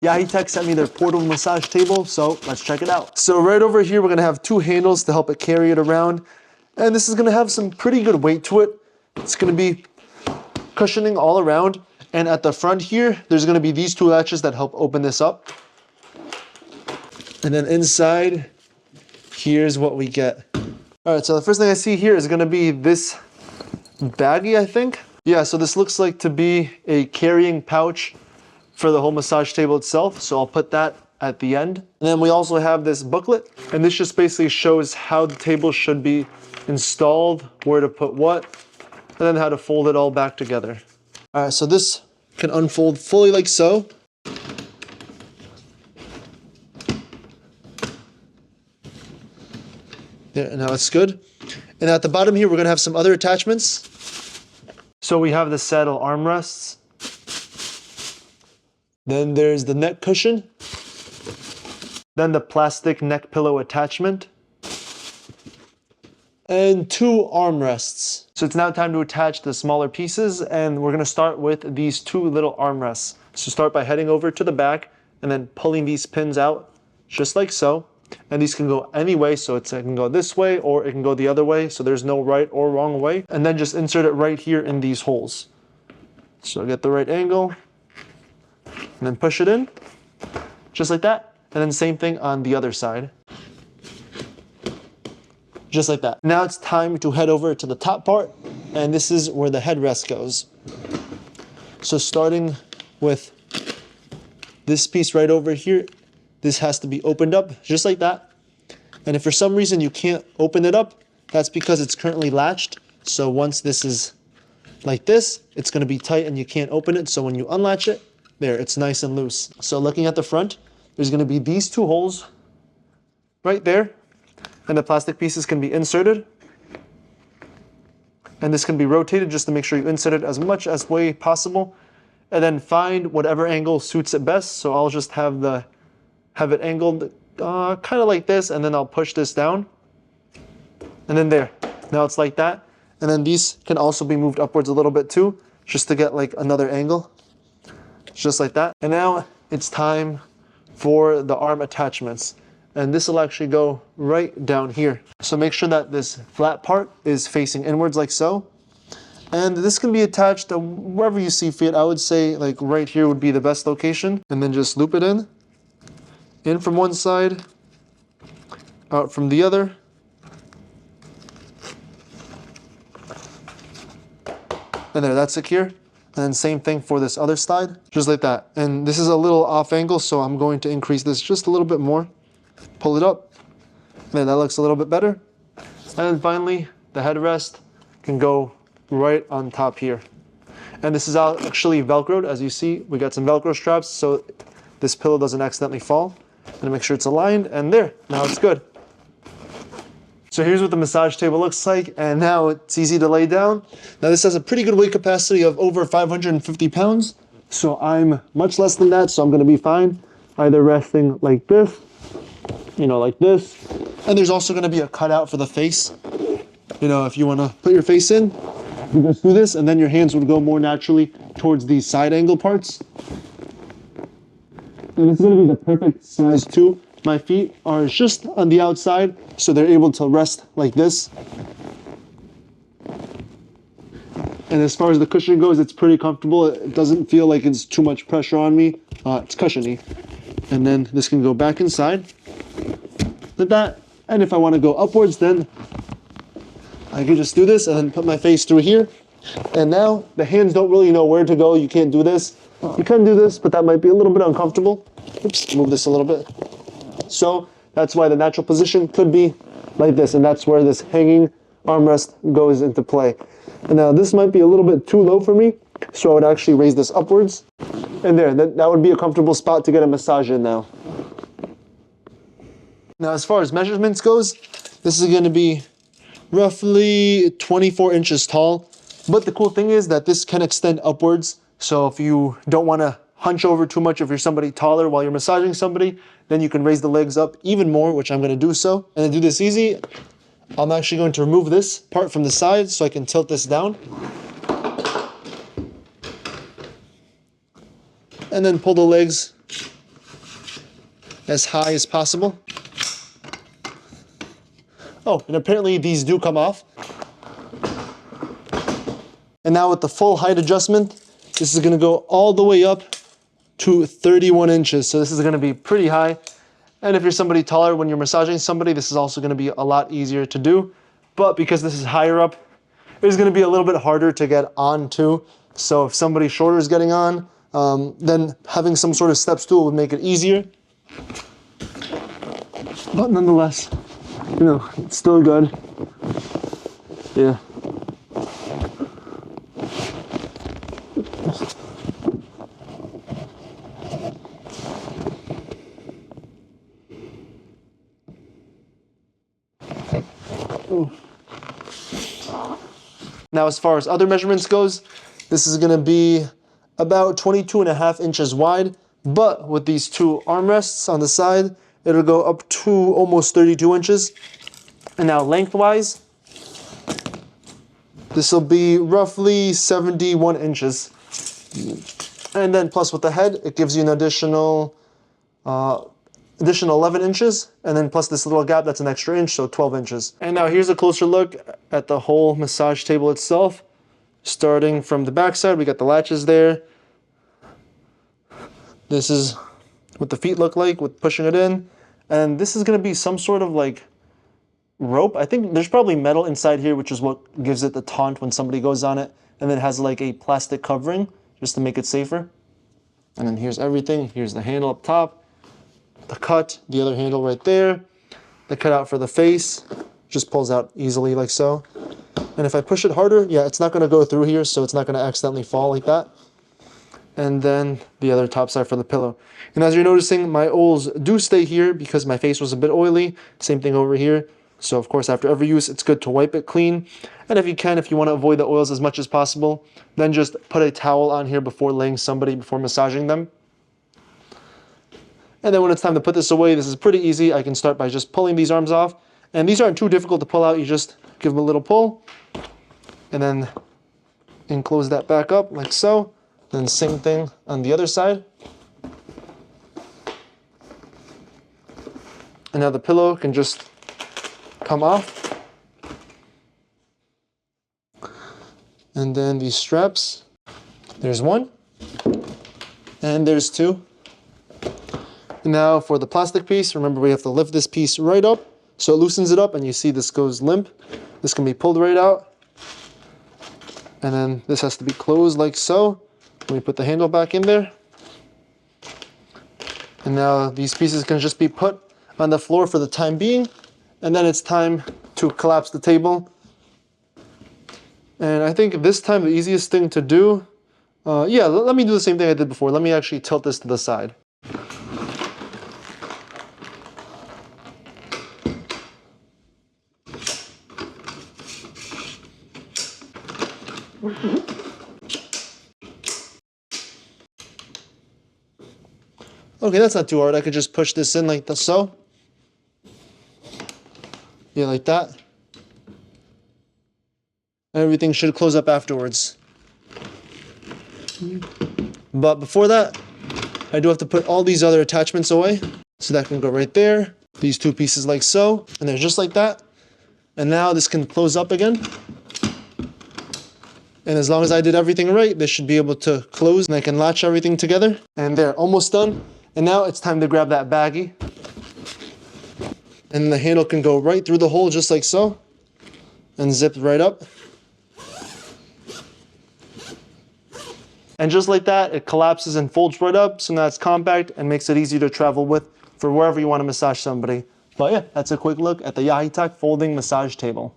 Yaheetech sent me their portable massage table, so let's check it out. So right over here, we're gonna have two handles to help it carry it around. And this is gonna have some pretty good weight to it. It's gonna be cushioning all around. And at the front here, there's gonna be these two latches that help open this up. And then inside, here's what we get. All right, so the first thing I see here is gonna be this baggie, I think. Yeah, so this looks like to be a carrying pouch for the whole massage table itself. So I'll put that at the end. And then we also have this booklet, and this just basically shows how the table should be installed, where to put what, and then how to fold it all back together. All right, so this can unfold fully like so. There, now it's good. And at the bottom here, we're gonna have some other attachments. So we have the saddle armrests. Then there's the neck cushion. Then the plastic neck pillow attachment. And two armrests. So it's now time to attach the smaller pieces, and we're gonna start with these two little armrests. So start by heading over to the back and then pulling these pins out just like so. And these can go any way, so it can go this way or it can go the other way, so there's no right or wrong way. And then just insert it right here in these holes. So get the right angle, and then push it in, just like that. And then same thing on the other side. Just like that. Now it's time to head over to the top part, and this is where the headrest goes. So starting with this piece right over here, this has to be opened up just like that. And if for some reason you can't open it up, that's because it's currently latched. So once this is like this, it's gonna be tight and you can't open it. So when you unlatch it, there, it's nice and loose. So looking at the front, there's gonna be these two holes right there, and the plastic pieces can be inserted. And this can be rotated just to make sure you insert it as much as way possible. And then find whatever angle suits it best. So I'll just have it angled kind of like this, and then I'll push this down. And then there, now it's like that. And then these can also be moved upwards a little bit too, just to get like another angle, just like that. And now it's time for the arm attachments. And this will actually go right down here. So make sure that this flat part is facing inwards like so. And this can be attached to wherever you see fit. I would say like right here would be the best location. And then just loop it in from one side, out from the other. And there, that's secure. And then same thing for this other side, just like that. And this is a little off angle, so I'm going to increase this just a little bit more. Pull it up, and then that looks a little bit better. And then finally, the headrest can go right on top here. And this is actually Velcroed, as you see. We got some Velcro straps, so this pillow doesn't accidentally fall. And make sure it's aligned, and there, now it's good. So here's what the massage table looks like, and now it's easy to lay down. Now this has a pretty good weight capacity of over 550 pounds, so I'm much less than that, so I'm gonna be fine. Either resting like this, like this. And there's also gonna be a cutout for the face. If you wanna put your face in, you just do this, and then your hands would go more naturally towards these side angle parts. And this is gonna be the perfect size too. My feet are just on the outside, so they're able to rest like this. And as far as the cushion goes, it's pretty comfortable. It doesn't feel like it's too much pressure on me. It's cushiony. And then this can go back inside, like that. And if I wanna go upwards, then I can just do this and then put my face through here. And now the hands don't really know where to go. You can't do this. You can do this, but that might be a little bit uncomfortable. Oops, move this a little bit. So that's why the natural position could be like this, and that's where this hanging armrest goes into play. And now this might be a little bit too low for me, so I would actually raise this upwards. And there, that would be a comfortable spot to get a massage in now. Now as far as measurements goes, this is gonna be roughly 24 inches tall. But the cool thing is that this can extend upwards. So if you don't want to hunch over too much, if you're somebody taller while you're massaging somebody, then you can raise the legs up even more, which I'm going to do so. And to do this easy, I'm actually going to remove this part from the side so I can tilt this down. And then pull the legs as high as possible. Oh, and apparently these do come off. And now with the full height adjustment, this is gonna go all the way up to 31 inches. So this is gonna be pretty high. And if you're somebody taller, when you're massaging somebody, this is also gonna be a lot easier to do. But because this is higher up, it's gonna be a little bit harder to get onto. So if somebody shorter is getting on, then having some sort of step stool would make it easier. But nonetheless, you know, it's still good. Yeah. Ooh. Now, as far as other measurements goes, this is gonna be about 22.5 inches wide, but with these two armrests on the side, it'll go up to almost 32 inches. And now lengthwise, this will be roughly 71 inches. And then plus with the head, it gives you an additional 11 inches, and then plus this little gap, that's an extra inch, so 12 inches. And now here's a closer look at the whole massage table itself. Starting from the back side, we got the latches there. This is what the feet look like with pushing it in. And this is gonna be some sort of like rope. I think there's probably metal inside here, which is what gives it the taunt when somebody goes on it. And then it has like a plastic covering just to make it safer. And then here's everything. Here's the handle up top, the cut, the other handle right there, the cutout for the face, just pulls out easily like so. And if I push it harder, yeah, it's not gonna go through here, so it's not gonna accidentally fall like that. And then the other top side for the pillow. And as you're noticing, my oils do stay here because my face was a bit oily. Same thing over here. So of course, after every use, it's good to wipe it clean. And if you want to avoid the oils as much as possible, then just put a towel on here before before massaging them. And then when it's time to put this away, this is pretty easy. I can start by just pulling these arms off. And these aren't too difficult to pull out. You just give them a little pull and then enclose that back up like so. Then same thing on the other side. And now the pillow can just come off. And then these straps, there's one, and there's two. And now for the plastic piece, remember we have to lift this piece right up, so it loosens it up, and you see this goes limp. This can be pulled right out. And then this has to be closed like so. We put the handle back in there. And now these pieces can just be put on the floor for the time being. And then it's time to collapse the table. And I think this time the easiest thing to do, yeah, let me do the same thing I did before. Let me actually tilt this to the side. Okay, that's not too hard. I could just push this in like so. Yeah, like that. And everything should close up afterwards. But before that, I do have to put all these other attachments away. So that can go right there. These two pieces like so. And they're just like that. And now this can close up again. And as long as I did everything right, this should be able to close and I can latch everything together. And they're almost done. And now it's time to grab that baggie. And the handle can go right through the hole just like so. And zip right up. And just like that, it collapses and folds right up. So now it's compact and makes it easy to travel with for wherever you want to massage somebody. But yeah, that's a quick look at the Yaheetech Folding Massage Table.